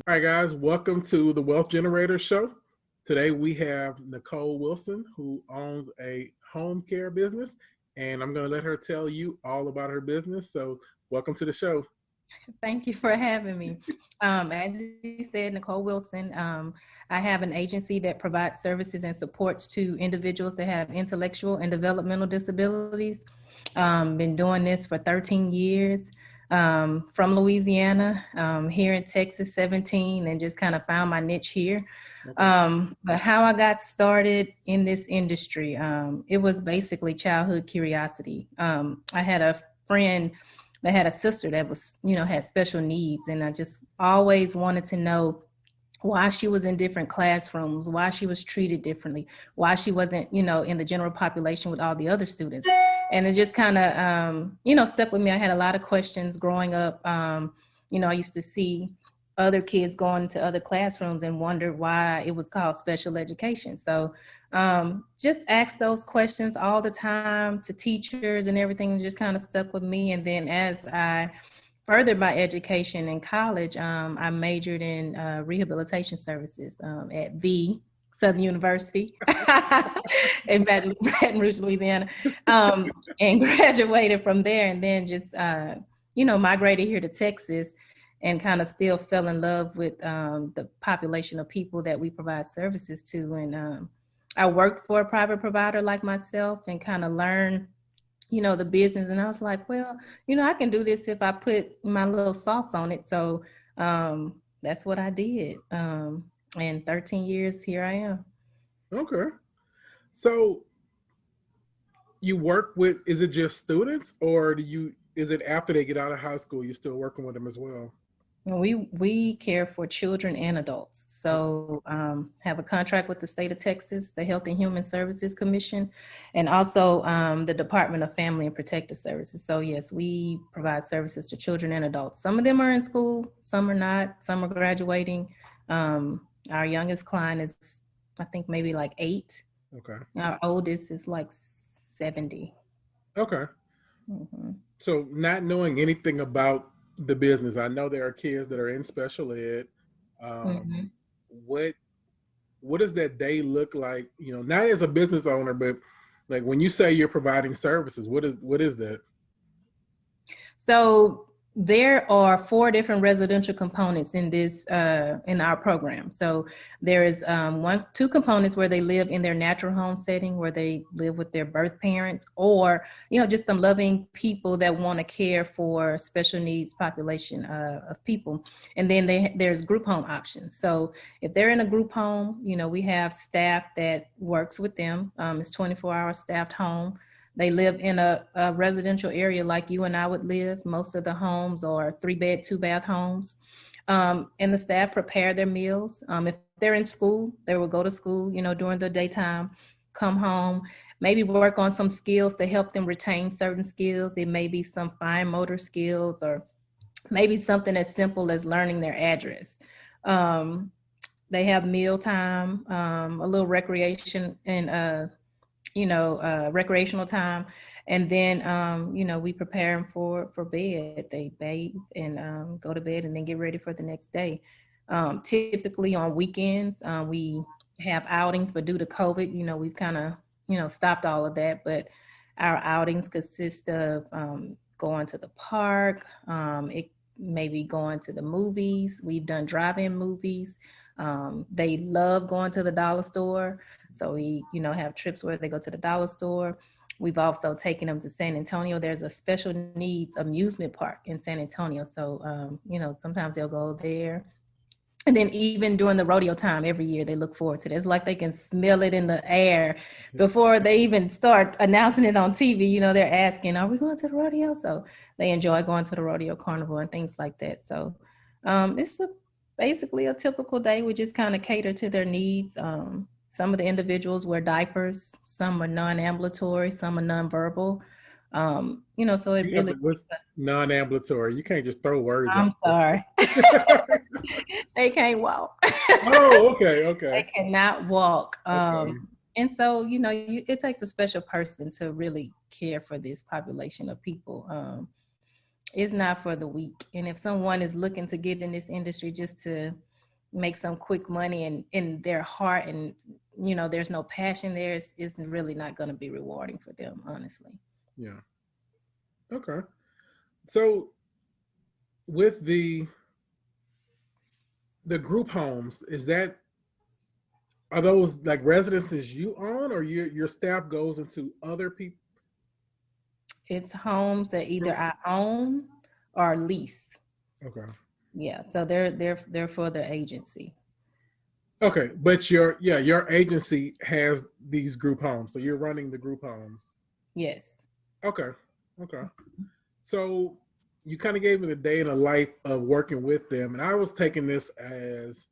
All right, guys, welcome to the Wealth Generator Show. Today we have Nicole Wilson, who owns a home care business, and I'm going to let her tell you all about her business. So, welcome to the show. Thank you for having me. As you said, Nicole Wilson, I have an agency that provides services and supports to individuals that have intellectual and developmental disabilities. Been doing this for 13 years from Louisiana, here in Texas, 17, and just kind of found my niche here. Okay. But how I got started in this industry, it was basically childhood curiosity. I had a friend that had a sister that was, had special needs. And I just always wanted to know why she was in different classrooms, why she was treated differently, why she wasn't, in the general population with all the other students. And it just kind of, stuck with me. I had a lot of questions growing up. I used to see other kids going to other classrooms and wonder why it was called special education. So just ask those questions all the time to teachers and everything, just kind of stuck with me. And then as I furthered my education in college, I majored in rehabilitation services at the Southern University in Baton Rouge, Louisiana, and graduated from there. And then just, migrated here to Texas and kind of still fell in love with the population of people that we provide services to. And I worked for a private provider like myself and kind of learned the business. And I was like, well, I can do this if I put my little sauce on it. So that's what I did. And 13 years, here I am. Okay. So, you work with, is it just students, or is it after they get out of high school, you're still working with them as well? We care for children and adults. So have a contract with the state of Texas, the Health and Human Services Commission, and also the Department of Family and Protective Services. So yes, we provide services to children and adults. Some of them are in school, some are not, some are graduating. Our youngest client is, I think, maybe like 8. Okay. Our oldest is like 70. Okay. Mm-hmm. So, not knowing anything about the business, I know there are kids that are in special ed. Mm-hmm. What does that day look like? Not as a business owner, but like when you say you're providing services, what is that? So there are 4 different residential components in this in our program. So there is 2 components where they live in their natural home setting, where they live with their birth parents, or just some loving people that want to care for special needs population of people. And then there's group home options. So if they're in a group home, we have staff that works with them. It's 24-hour staffed home. They live in a residential area like you and I would live. Most of the homes are 3-bed, 2-bath homes. And the staff prepare their meals. If they're in school, they will go to school, during the daytime, come home, maybe work on some skills to help them retain certain skills. It may be some fine motor skills, or maybe something as simple as learning their address. They have mealtime, a little recreation, and recreational time. And then, we prepare them for bed. They bathe and go to bed and then get ready for the next day. Typically on weekends, we have outings, but due to COVID, we've kind of, stopped all of that. But our outings consist of going to the park. It may be going to the movies. We've done drive-in movies. They love going to the dollar store. So we, have trips where they go to the dollar store. We've also taken them to San Antonio. There's a special needs amusement park in San Antonio. So, sometimes they'll go there. And then even during the rodeo time every year, they look forward to it. It's like they can smell it in the air before they even start announcing it on TV. They're asking, are we going to the rodeo? So they enjoy going to the rodeo carnival and things like that. So it's basically a typical day. We just kind of cater to their needs. Some of the individuals wear diapers, some are non-ambulatory, some are non-verbal. So it Yeah, really, but what's non-ambulatory? You can't just throw words out I'm sorry. there. They can't walk. Oh, okay, They okay, cannot walk. okay. And so, it takes a special person to really care for this population of people. It's not for the weak. And if someone is looking to get in this industry just to, make some quick money and in their heart, and there's no passion there, it's really not going to be rewarding for them, honestly. Yeah. Okay. So with the group homes, are those like residences you own, or your staff goes into other people? It's homes that either I own or lease. Okay. Yeah, so they're for the agency. Okay, but your agency has these group homes, so you're running the group homes. Yes. Okay. Okay. So you kind of gave me the day in the life of working with them, and I was taking this as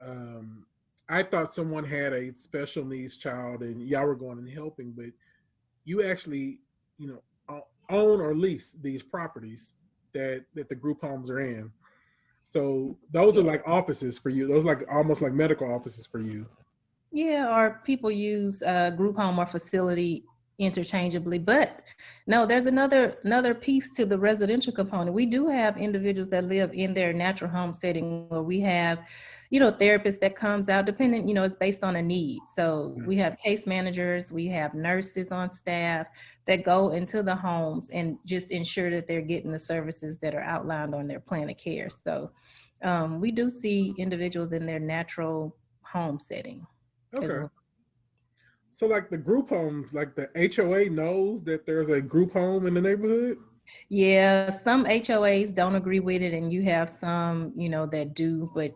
um, I thought someone had a special needs child, and y'all were going and helping, but you actually, own or lease these properties that the group homes are in. So those are Yeah. like offices for you. Those are like almost like medical offices for you. Yeah, or people use group home or facility interchangeably. But no, there's another piece to the residential component. We do have individuals that live in their natural home setting where we have, therapists that comes out depending, it's based on a need. So we have case managers, we have nurses on staff that go into the homes and just ensure that they're getting the services that are outlined on their plan of care. So we do see individuals in their natural home setting as Okay. well. So like the group homes, like the HOA knows that there's a group home in the neighborhood. Yeah, some HOAs don't agree with it, and you have some, that do. But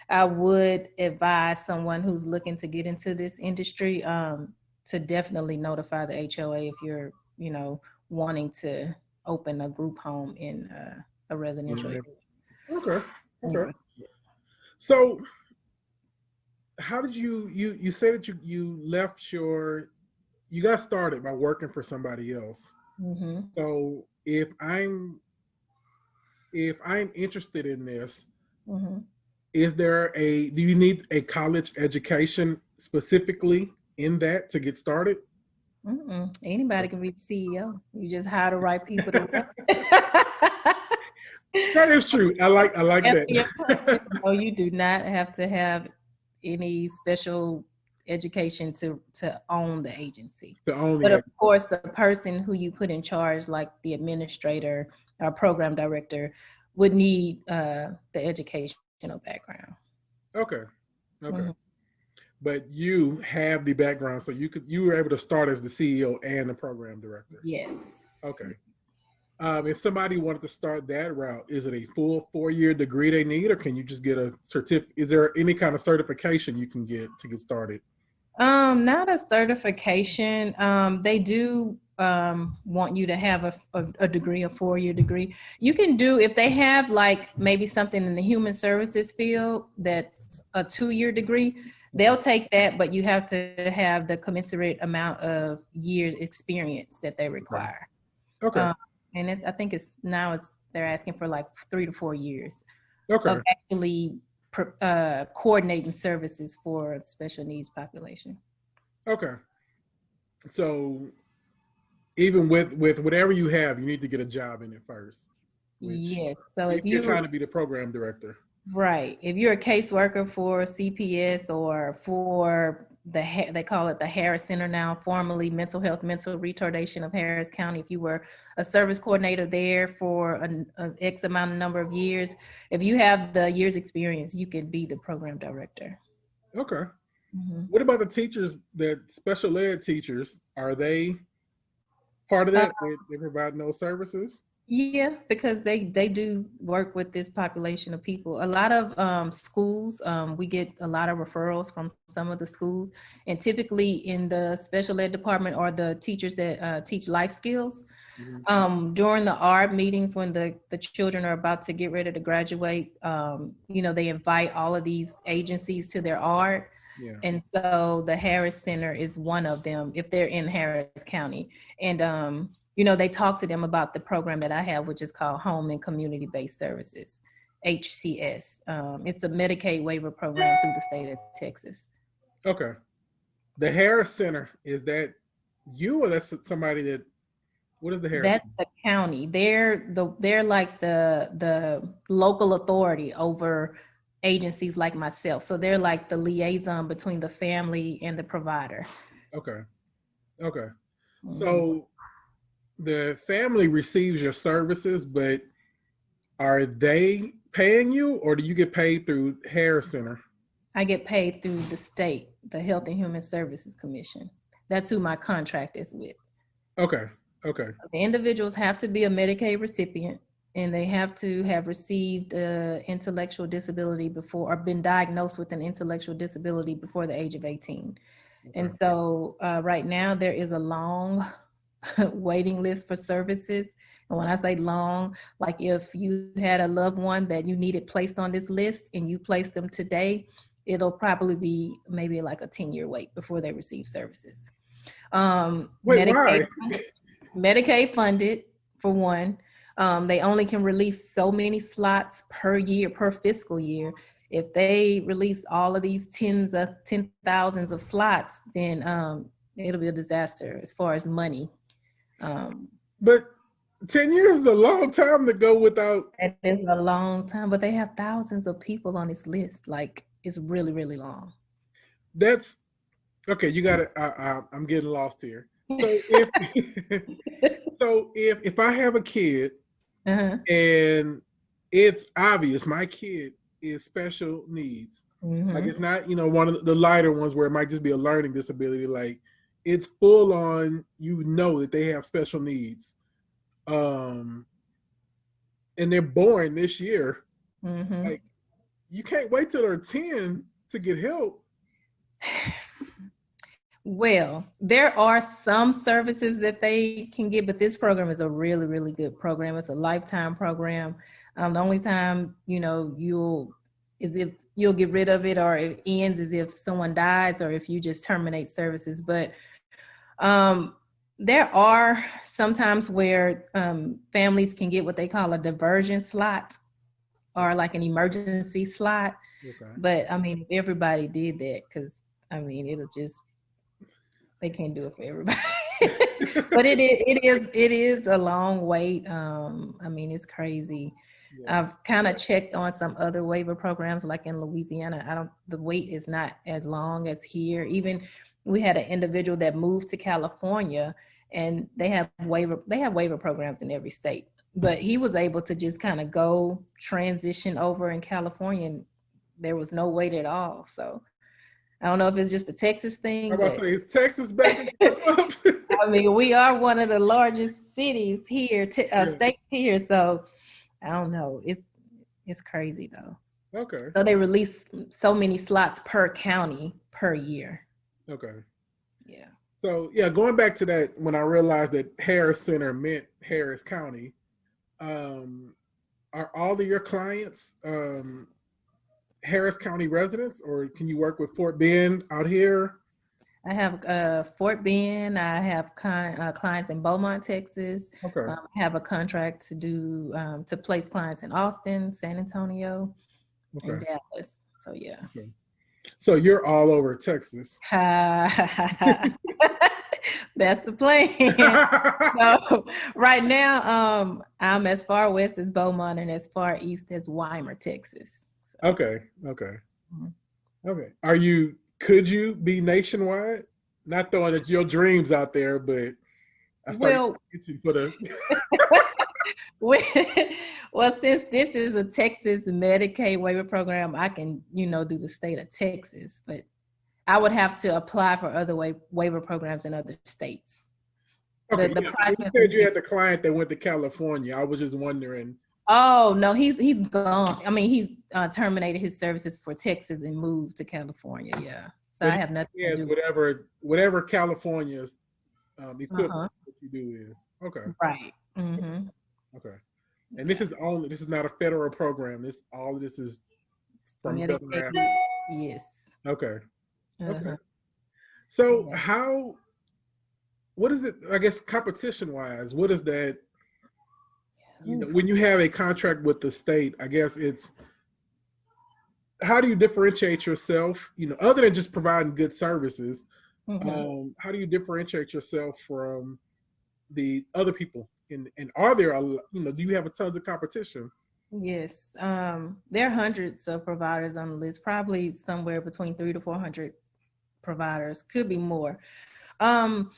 I would advise someone who's looking to get into this industry to definitely notify the HOA if you're, wanting to open a group home in a residential area. Okay. Okay. Yeah. So how did you say that you left you got started by working for somebody else. Mm-hmm. So if I'm interested in this, Mm-hmm. do you need a college education specifically in that to get started? Mm-mm. Anybody can be the CEO. You just hire the right people to run. That is true. I like Answer your question. that. No, you do not have to have any special education to own the agency. The But only of course, the person who you put in charge, like the administrator or program director, would need the educational background. okay. Okay. Mhm. But you have the background, so you were able to start as the CEO and the program director. Yes. Okay. If somebody wanted to start that route, is it a full 4-year degree they need, or can you just get a certificate? Is there any kind of certification you can get to get started? Not a certification. They do want you to have a degree, a 4-year degree. You can do, if they have like maybe something in the human services field that's a 2-year degree, they'll take that, but you have to have the commensurate amount of years experience that they Okay. require. Okay. Um, and I think they're asking for like 3 to 4 years Okay. of actually coordinating services for special needs population. Okay. So even with whatever you have, you need to get a job in it first, which Yes. So if you're trying to be the program director. right, if you're a caseworker for CPS or for they call it the Harris Center now, formerly Mental Health, Mental Retardation of Harris County. If you were a service coordinator there for an X amount of number of years, if you have the years experience, you could be the program director. Okay. Mm-hmm. What about the teachers, that special ed teachers? Are they part of that? They provide those services? Yeah, because they do work with this population of people. A lot of schools, we get a lot of referrals from some of the schools, and typically in the special ed department or the teachers that teach life skills. Mhm. During the ARB meetings, when the children are about to get ready to graduate, they invite all of these agencies to their ARB. Yeah. And so the Harris Center is one of them if they're in Harris County. And, they talk to them about the program that I have, which is called Home and Community Based Services, HCS. It's a Medicaid waiver program through the state of Texas. Okay. The Harris Center, is that you, or that's somebody that, what is the Harris That's Center? the county. They're like the local authority over agencies like myself. So they're like the liaison between the family and the provider. Okay. Okay. Mhm. So the family receives your services, but are they paying you, or do you get paid through Harris Center? I get paid through the state, the Health and Human Services Commission. That's who my contract is with. Okay. Okay. The individuals have to be a Medicaid recipient, and they have to have received intellectual disability before, or been diagnosed with an intellectual disability before the age of 18. And Okay. so right now there is a long waiting list for services. And when I say long, like if you had a loved one that you needed placed on this list and you placed them today, it'll probably be maybe like a 10-year wait before they receive services. Wait, Medicaid, why? Medicaid funded for one. They only can release so many slots per year, per fiscal year. If they release all of these ten thousands of slots, then it'll be a disaster as far as money. Um, But 10 years is a long time to go without. it is a long time, but they have thousands of people on this list. Like it's really, really long. That's okay. You got it. I'm getting lost here. So if if I have a kid Uh-huh. and it's obvious my kid is special needs, like Mm-hmm. it's not one of the lighter ones where it might just be a learning disability. Like it's full on. You know that they have special needs. Um, and they're born this year. Mm-hmm. Like you can't wait till they're 10 to get help. Well, there are some services that they can get, but this program is a really, really good program. It's a lifetime program. The only time, you'll get rid of it, or it ends is if someone dies or if you just terminate services. But um, there are sometimes where families can get what they call a diversion slot or like an emergency slot. Okay. But I mean, if everybody did that, because I mean, they can't do it for everybody. But it is a long wait. I mean, it's crazy. Yeah. I've kind of checked on some other waiver programs, like in Louisiana. The wait is not as long as here. Even we had an individual that moved to California, and they have waiver programs in every state. But he was able to just kind of go transition over in California, and there was no wait at all. So I don't know if it's just a Texas thing, I'm about but to say, is Texas backing stuff up? I mean, we are one of the largest cities here, Yeah. states here. So I don't know. It's crazy though. Okay. So they release so many slots per county per year. Okay. Yeah. So yeah, going back to that, when I realized that Harris Center meant Harris County, um, are all of your clients Harris County residents, or can you work with Fort Bend out here? I have Fort Bend. I have clients in Beaumont, Texas. Okay. I have a contract to do to place clients in Austin, San Antonio, and Okay. Dallas. So yeah. Okay. So you're all over Texas. That's the plan. So right now, I'm as far west as Beaumont and as far east as Weimar, Texas. So, Okay. Okay. mhm. Okay. Could you be nationwide? Not throwing at your dreams out there, but I saw you Well, itching for the. well, since this is a Texas Medicaid waiver program, I can, do the state of Texas, but I would have to apply for other waiver programs in other states. The Okay, the yeah. When you process is said you had different. the client that went to California, I was just wondering. Oh no, he's gone. I mean, he's terminated his services for Texas and moved to California. Yeah, so I But have nothing he to has do with. whatever California's equivalent Uh-huh. that you do is. Okay. Right. Mm-hmm. Okay. And Yeah. this is not a federal program. All of this is from Governor Medicaid. Abbott. Yes. Okay. Okay. Uh-huh. So Yeah. what is it, I guess, competition wise, what is that, Ooh. when you have a contract with the state, I guess it's, how do you differentiate yourself, other than just providing good services? Mm-hmm. How do you differentiate yourself from the other people? And are there, do you have a tons of competition? Yes. There are hundreds of providers on the list, probably somewhere between 300 to 400 providers, could be more. Um,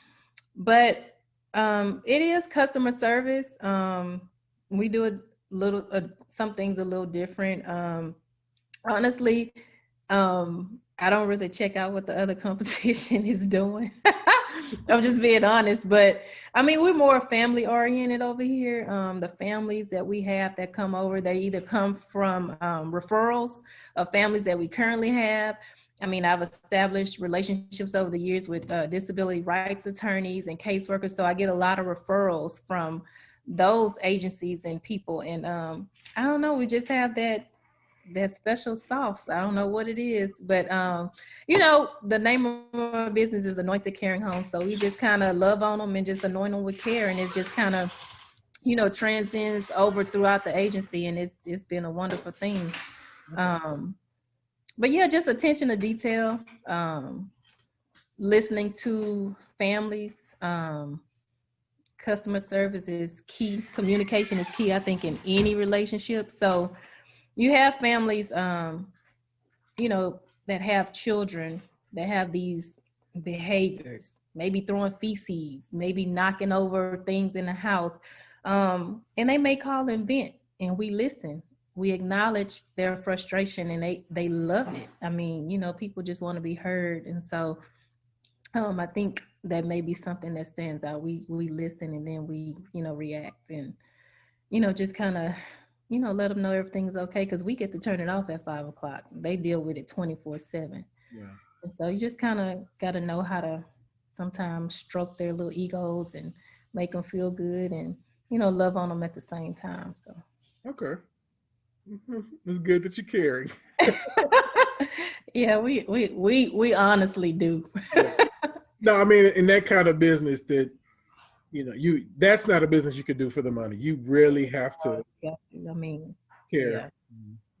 but it is customer service. We do a little, some things a little different. Honestly, I don't really check out what the other competition is doing. I'm just being honest, but I mean, we're more family oriented over here. The families that we have that come over, they either come from referrals of families that we currently have. I mean, I've established relationships over the years with disability rights attorneys and caseworkers, so I get a lot of referrals from those agencies and people. And I don't know, we just have that special sauce. I don't know what it is, but the name of our business is Anointed Caring Home. So we just kind of love on them and just anoint them with care, and it's just kind of transcends over throughout the agency, and it's been a wonderful thing. But yeah, just attention to detail, listening to families. Customer service is key. Communication is key, I think, in any relationship. So you have families that have children that have these behaviors, maybe throwing feces, maybe knocking over things in the house. And they may call and vent, and we listen. We acknowledge their frustration, and they love it. I mean, people just want to be heard. And so I think that may be something that stands out. We listen, and then we, react, and, just kind of, let them know everything's okay, because we get to turn it off at 5 o'clock. They deal with it 24/7. Yeah. And so you just kind of got to know how to sometimes stroke their little egos and make them feel good, and, love on them at the same time. So. Okay. It's good that you're caring. Yeah, we honestly do. Yeah. No, I mean, in that kind of business that, that's not a business you could do for the money. You really have to Yeah, I mean, care. yeah,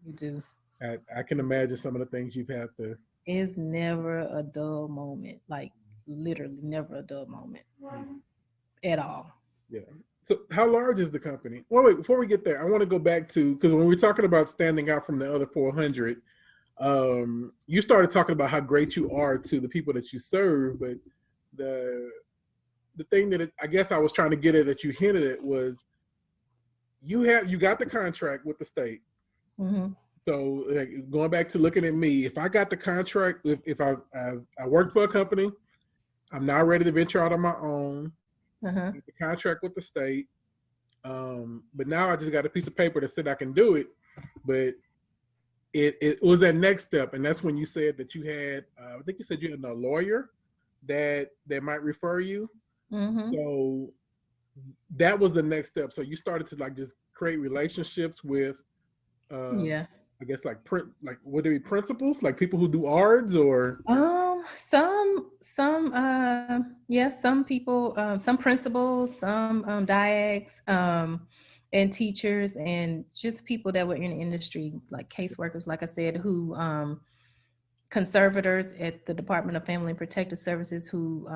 you do. I can imagine some of the things you've had to. It's never a dull moment, like literally never a dull moment at all. Yeah. So, how large is the company? Well, wait, before we get there, I want to go back to, because when we're talking about standing out from the other 400, you started talking about how great you are to the people that you serve, but the the thing that I guess I was trying to get at that you hinted at was you got the contract with the state. Mm-hmm. So, like, going back to looking at me, if I got the contract, if I worked for a company, I'm now ready to venture out on my own. Uh-huh. The contract with the state, but now I just got a piece of paper that said I can do it. But it was that next step, and that's when you said that you had, I think you said you had a lawyer that might refer you. Mm-hmm. So that was the next step. So you started to like just create relationships with, Yeah. I guess like would there be principals, like people who do ARDs or? Yeah, some people, some principals, some diacs, and teachers, and just people that were in the industry, like caseworkers, like I said, who conservators at the Department of Family and Protective Services, who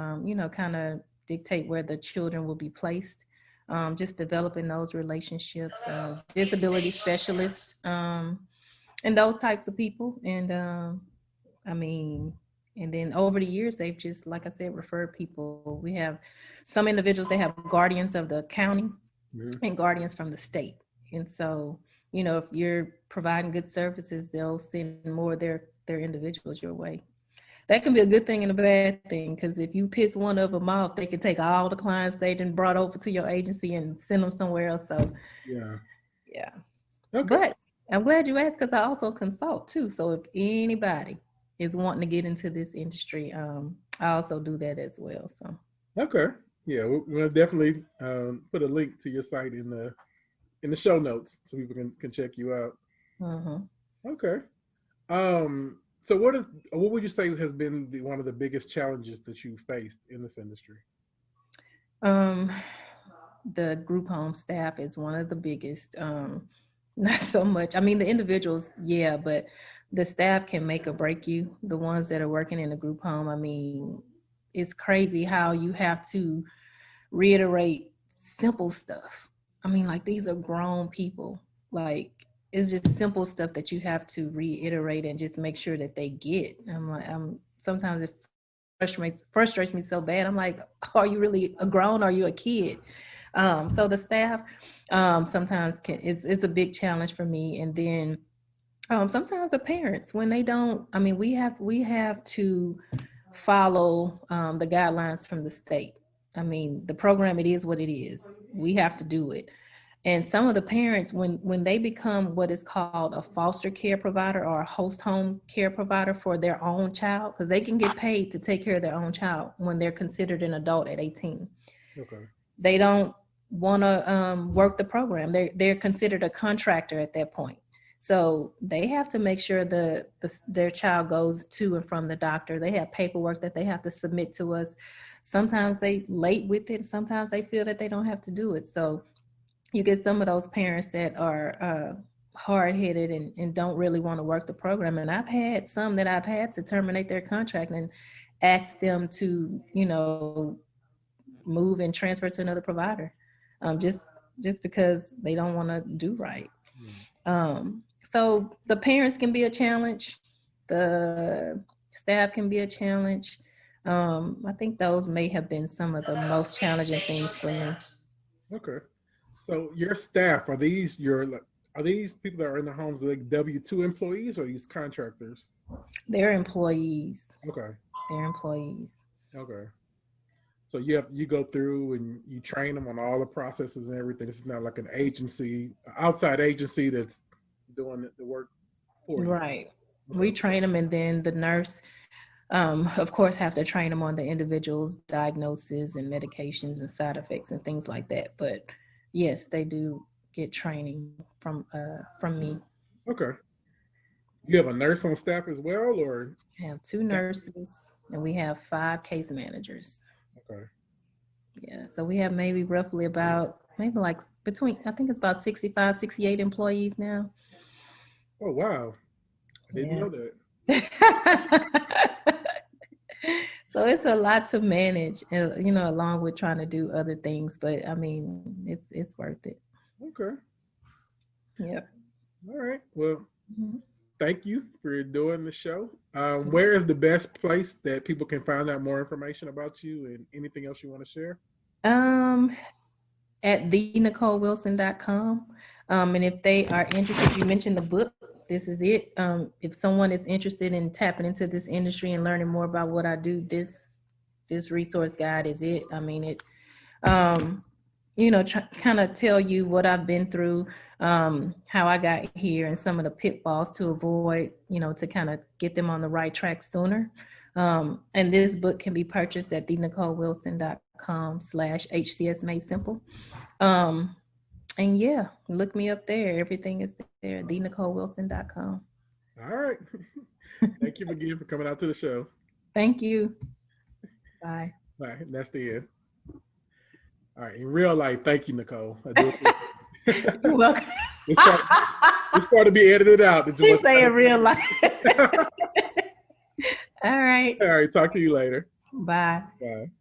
kind of dictate where the children will be placed. Just developing those relationships, disability specialists, and those types of people. And I mean, and then over the years, they've just, like I said, referred people. We have some individuals, they have guardians of the county and guardians from the state. And so, if you're providing good services, they'll send more of their individuals your way. That can be a good thing and a bad thing, because if you piss one of them off, they can take all the clients they done brought over to your agency and send them somewhere else. So, Yeah. yeah. Okay. But I'm glad you asked, because I also consult too. So if anybody is wanting to get into this industry, I also do that as well. So. Okay. Yeah, we'll definitely put a link to your site in the show notes so people can check you out. Uh-huh. Okay. So what would you say has been one of the biggest challenges that you faced in this industry? Um, the group home staff is one of the biggest. Not so much. I mean, the individuals, yeah, but the staff can make or break you. The ones that are working in a group home, I mean, it's crazy how you have to reiterate simple stuff. I mean, like, these are grown people. Like, it's just simple stuff that you have to reiterate and just make sure that they get. Sometimes it frustrates me so bad. I'm like, are you really a grown? Are you a kid? So the staff sometimes it's a big challenge for me. And then sometimes the parents, when they don't, I mean, we have to follow the guidelines from the state. I mean, the program, it is what it is. We have to do it. And some of the parents, when they become what is called a foster care provider or a host home care provider for their own child, because they can get paid to take care of their own child when they're considered an adult at 18. Okay. They don't want to work the program. They're considered a contractor at that point. So they have to make sure their child goes to and from the doctor. They have paperwork that they have to submit to us. Sometimes they late with it. Sometimes they feel that they don't have to do it. So you get some of those parents that are hard-headed and don't really want to work the program. And I've had some that I've had to terminate their contract and ask them to, move and transfer to another provider, just because they don't want to do right. So the parents can be a challenge. The staff can be a challenge. I think those may have been some of the most challenging things for me. Okay. So your staff, are these people that are in the homes like W-2 employees or these contractors? They're employees. Okay. They're employees. Okay. So you go through and you train them on all the processes and everything. This is not like an outside agency that's doing the work for you. Right. Okay. We train them, and then the nurse, of course, have to train them on the individual's diagnosis and medications and side effects and things like that. But yes, they do get training from me. Okay. You have a nurse on staff as well, or? We have 2 nurses, and we have 5 case managers. Okay. Yeah, so we have roughly like between, I think it's about 65, 68 employees now. Oh, wow. I didn't know that. So it's a lot to manage, along with trying to do other things. But I mean, it's worth it. Okay. Yep. All right. Well, thank you for doing the show. Where is the best place that people can find out more information about you and anything else you want to share? At thenicolewilson.com. And if they are interested, you mentioned the book, this is it. If someone is interested in tapping into this industry and learning more about what I do, this resource guide is it. I mean, it, kind of tell you what I've been through, how I got here and some of the pitfalls to avoid, to kind of get them on the right track sooner. And this book can be purchased at thenicolewilson.com/HCS Made Simple. And yeah, look me up there. Everything is there, thenicolewilson.com. All right. Thank you again for coming out to the show. Thank you. Bye. Bye. That's the end. All right. In real life, thank you, Nicole. I do appreciate it. You're welcome. This part to be edited out. You say in real life. All right. All right. Talk to you later. Bye. Bye.